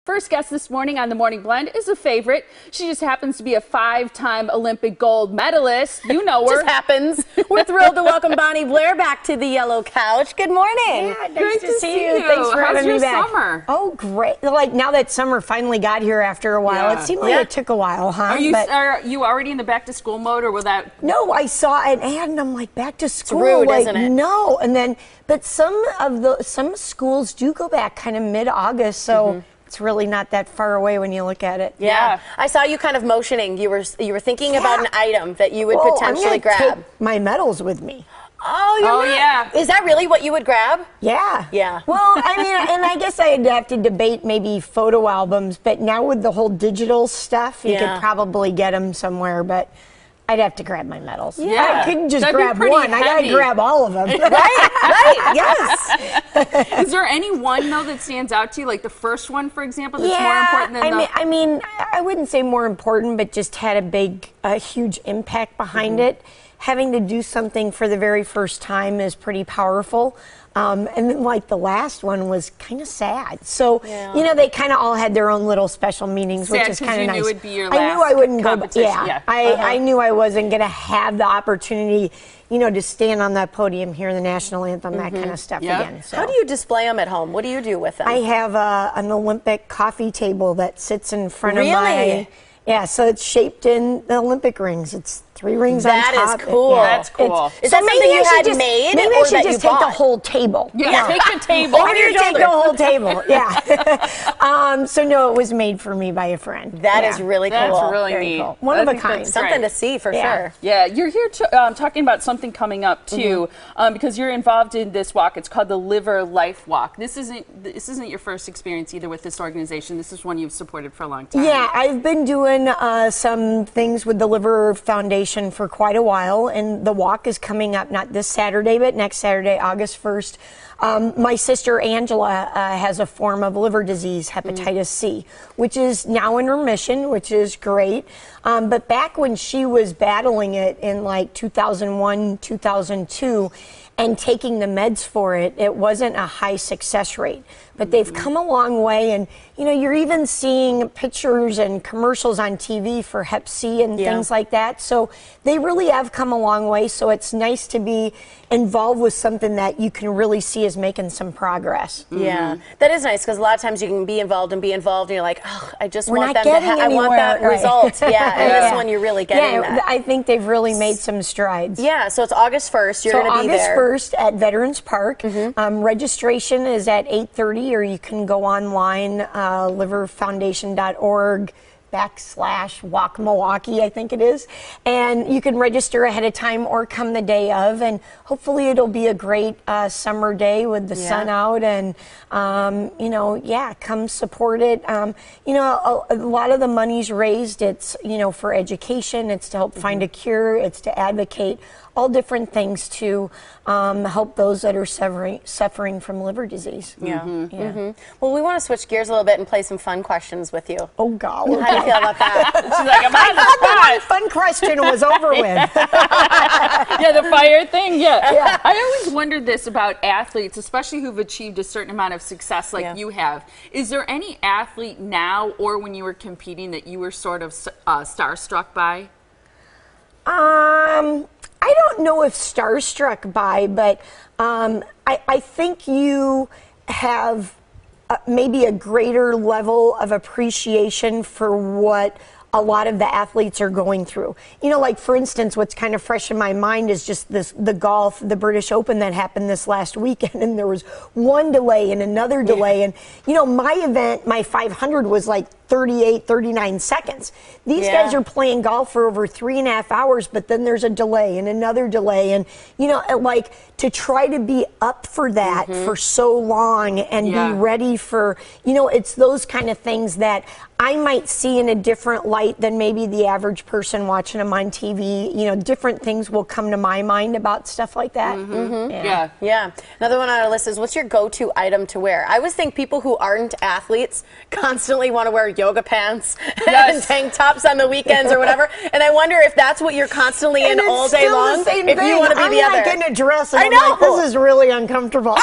First guest this morning on the Morning Blend is a favorite. She just happens to be a 5-time Olympic gold medalist. You know her. Just happens. We're thrilled to welcome Bonnie Blair back to the Yellow Couch. Good morning. Yeah, nice to see you. Thanks for having me back. Summer? Oh, great. Like, now that summer finally got here after a while. It seemed like it took a while, huh? Are you already in the back to school mode, or will that? No, I saw an ad and I'm like, back to school. It's rude, like, isn't it? No. And then, but some schools do go back kind of mid-August, so it's really not that far away when you look at it. Yeah. I saw you kind of motioning. You were thinking about an item that you would potentially grab. Take my medals with me. Oh, yeah. Is that really what you would grab? Yeah. Yeah. Well, I mean, and I guess I'd have to debate maybe photo albums, but now with the whole digital stuff, you could probably get them somewhere, but I'd have to grab my medals. Yeah. I couldn't just That'd grab one. I gotta grab all of them. Right, yes. Is there any one, though, that stands out to you? Like the first one, for example, that's more important than I mean, I wouldn't say more important, but just had a huge impact behind it. Having to do something for the very first time is pretty powerful. And then, like, the last one was kind of sad. So, you know, they kind of all had their own little special meanings, which is kind of nice. Knew it'd be your I knew I wouldn't go. Yeah. I knew I wasn't going to have the opportunity, you know, to stand on that podium, hear the national anthem, that kind of stuff again. So. How do you display them at home? What do you do with them? I have an Olympic coffee table that sits in front of my. Yeah, so it's shaped in the Olympic rings. It's 3 rings on top. That is cool. That's cool. Is that something you had made? Maybe I should just take the whole table. Yeah, take the table. Or you take the whole table. Yeah. So no, it was made for me by a friend. That is really cool. That's really Very neat. cool. One of a kind. Something to see for sure. Yeah, you're here talking about something coming up too, because you're involved in this walk. It's called the Liver Life Walk. This isn't your first experience either with this organization. This is one you've supported for a long time. Yeah, I've been doing some things with the Liver Foundation for quite a while, and the walk is coming up not this Saturday, but next Saturday, August 1st. My sister Angela has a form of liver disease, hepatitis C, which is now in remission, which is great. But back when she was battling it in like 2001, 2002, and taking the meds for it, it wasn't a high success rate. But they've come a long way, and you know, you're even seeing pictures and commercials on TV for Hep C and things like that. So they really have come a long way. So it's nice to be involved with something that you can really see is making some progress. Yeah, that is nice, because a lot of times you can be involved, and you're like, oh, I just want them to I want that result. Yeah, and this one you're really getting that. I think they've really made some strides. Yeah, so it's August 1st. You're going to be there. August 1st at Veterans Park. Registration is at 8:30, or you can go online, liverfoundation.org/Walk Milwaukee, I think it is. And you can register ahead of time or come the day of. And hopefully it'll be a great summer day with the sun out. And, you know, come support it. You know, a lot of the money's raised. It's, you know, for education. It's to help find a cure. It's to advocate all different things to help those that are suffering from liver disease. Well, we want to switch gears a little bit and play some fun questions with you. Oh, God. How do you feel about that? She's like, I'm I thought the fun question was over with. Yeah, the fire thing. Yeah. I always wondered this about athletes, especially who've achieved a certain amount of success like you have. Is there any athlete now or when you were competing that you were sort of starstruck by? I don't know if starstruck by, but I think you have maybe a greater level of appreciation for what a lot of the athletes are going through. You know, like for instance, what's kind of fresh in my mind is just the golf, the British Open that happened this last weekend, and there was one delay and another delay. And, you know, my event, my 500 was like 38, 39 seconds. These guys are playing golf for over 3.5 hours, but then there's a delay and another delay. And, you know, like to try to be up for that for so long and be ready for, you know, it's those kind of things that I might see in a different light than maybe the average person watching them on TV. You know, different things will come to my mind about stuff like that. Yeah. Another one on our list is, what's your go-to item to wear? I always think people who aren't athletes constantly want to wear yoga pants and tank tops on the weekends or whatever. And I wonder if that's what you're constantly in all day long. If you want to be the other. I'm like in a dress and I I'm know. like, this is really uncomfortable.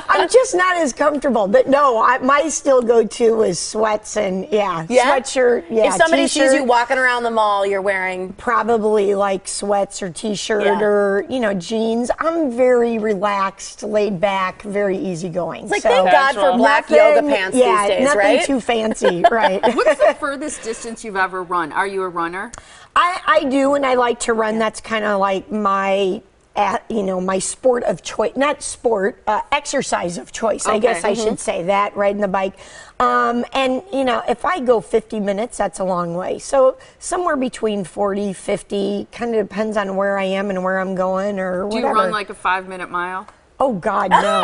I'm just not as comfortable. But no, my still go-to is sweats and sweatshirt. Yeah, if somebody t-shirt, sees you walking around the mall, you're wearing probably like sweats or t-shirt or jeans. I'm very relaxed, laid back, very easygoing. It's like thank God for black yoga pants these days, nothing right? too fancy, right? What's the furthest distance you've ever run? Are you a runner? I do, and I like to run. That's kind of like my my sport of choice, not sport, exercise of choice. I guess I should say that, riding the bike. And, if I go 50 minutes, that's a long way. So somewhere between 40, 50, kind of depends on where I am and where I'm going or whatever. Do you run like a 5-minute mile? Oh, God, no.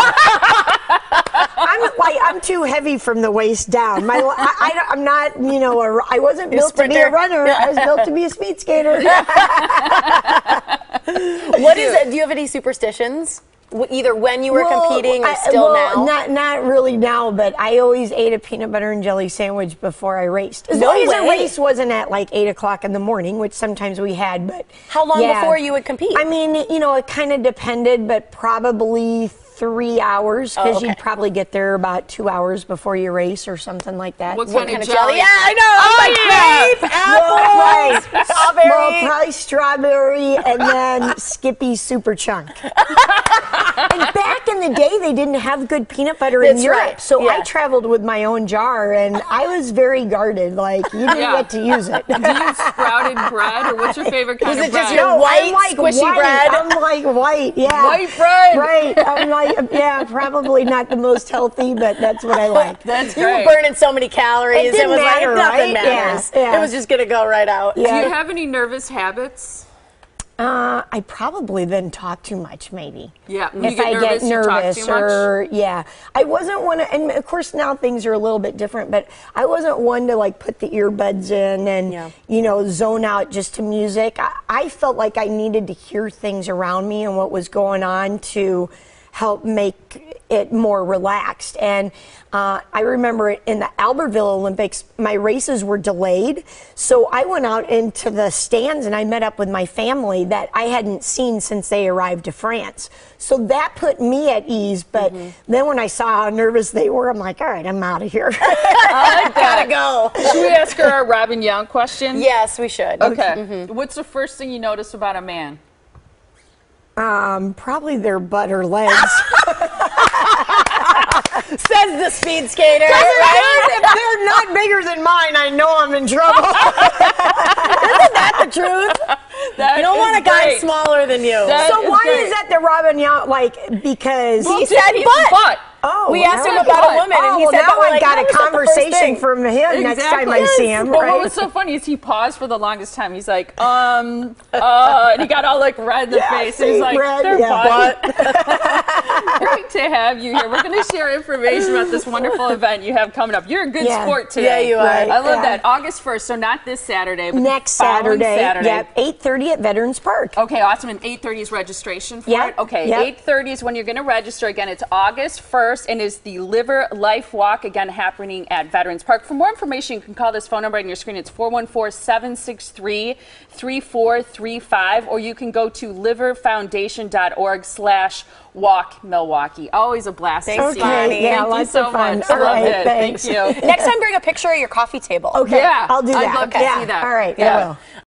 I'm too heavy from the waist down. I'm not, I wasn't built to be a runner. I was built to be a speed skater. What is it? Do you have any superstitions? Either when you were competing or still now? Not really now, but I always ate a peanut butter and jelly sandwich before I raced. As No long as way. the race wasn't at like 8 o'clock in the morning, which sometimes we had. But how long before you would compete? I mean, it kind of depended, but probably 3 hours, because you'd probably get there about 2 hours before you race or something like that. What kind of jelly? Yeah, I know. Grape, apples, strawberry. Well, probably strawberry and then Skippy Super Chunk. And back in the day, they didn't have good peanut butter in Europe, right. so I traveled with my own jar, and I was very guarded. Like, you didn't get to use it. Do you use sprouted bread, or what's your favorite kind of bread? Is it just your white, squishy bread? I'm like white, White bread. Right. I'm like, probably not the most healthy, but that's what I like. That's You great. were burning so many calories. It didn't matter, like nothing right? matters. Yeah. It was just gonna go right out. Yeah. Do you have any nervous habits? I probably then talk too much, maybe. Yeah, when if you get I nervous, get you talk nervous, too much? or I wasn't one. And of course now things are a little bit different, but I wasn't one to like put the earbuds in and zone out just to music. I felt like I needed to hear things around me and what was going on to help make it more relaxed. And I remember in the Albertville Olympics, my races were delayed. So I went out into the stands and I met up with my family that I hadn't seen since they arrived to France. So that put me at ease. But then when I saw how nervous they were, I'm like, all right, I'm out of here. I gotta go. Should we ask her our Robin Young question? Yes, we should. Okay. What's the first thing you notice about a man? Probably their butt or legs. Says the speed skater. If they're not bigger than mine, I know I'm in trouble. Isn't that the truth? You don't want a guy smaller than you. So why is that the Robin Young? Because he said butt. Oh, we asked him about a woman, and he said, now I got a that was not the first conversation thing. from him next time I see him. But Right? what was so funny is he paused for the longest time. He's like, and he got all like red in the face. He's like, they're butt. Great to have you here. We're going to share information about this wonderful event you have coming up. You're a good sport today. Yeah, you are. Right. I love that. August 1st, so not this Saturday, but Next the following Saturday. Yep, 8:30 at Veterans Park. Okay, awesome. And 8:30 is registration for Yep. it? Okay, Yep. 8:30 is when you're going to register. Again, it's August 1st, and is the Liver Life Walk, again, happening at Veterans Park. For more information, you can call this phone number on your screen. It's 414-763-3435, or you can go to liverfoundation.org/walk Milwaukee. Always a blast. Thanks, to see you. Bonnie. Yeah, Thank you lots so of fun. much. All Love right, it. thanks. Thank you. Next time, bring a picture of your coffee table. Okay, Yeah, I'll do that. I'd love to see that. All right, Yeah. I will.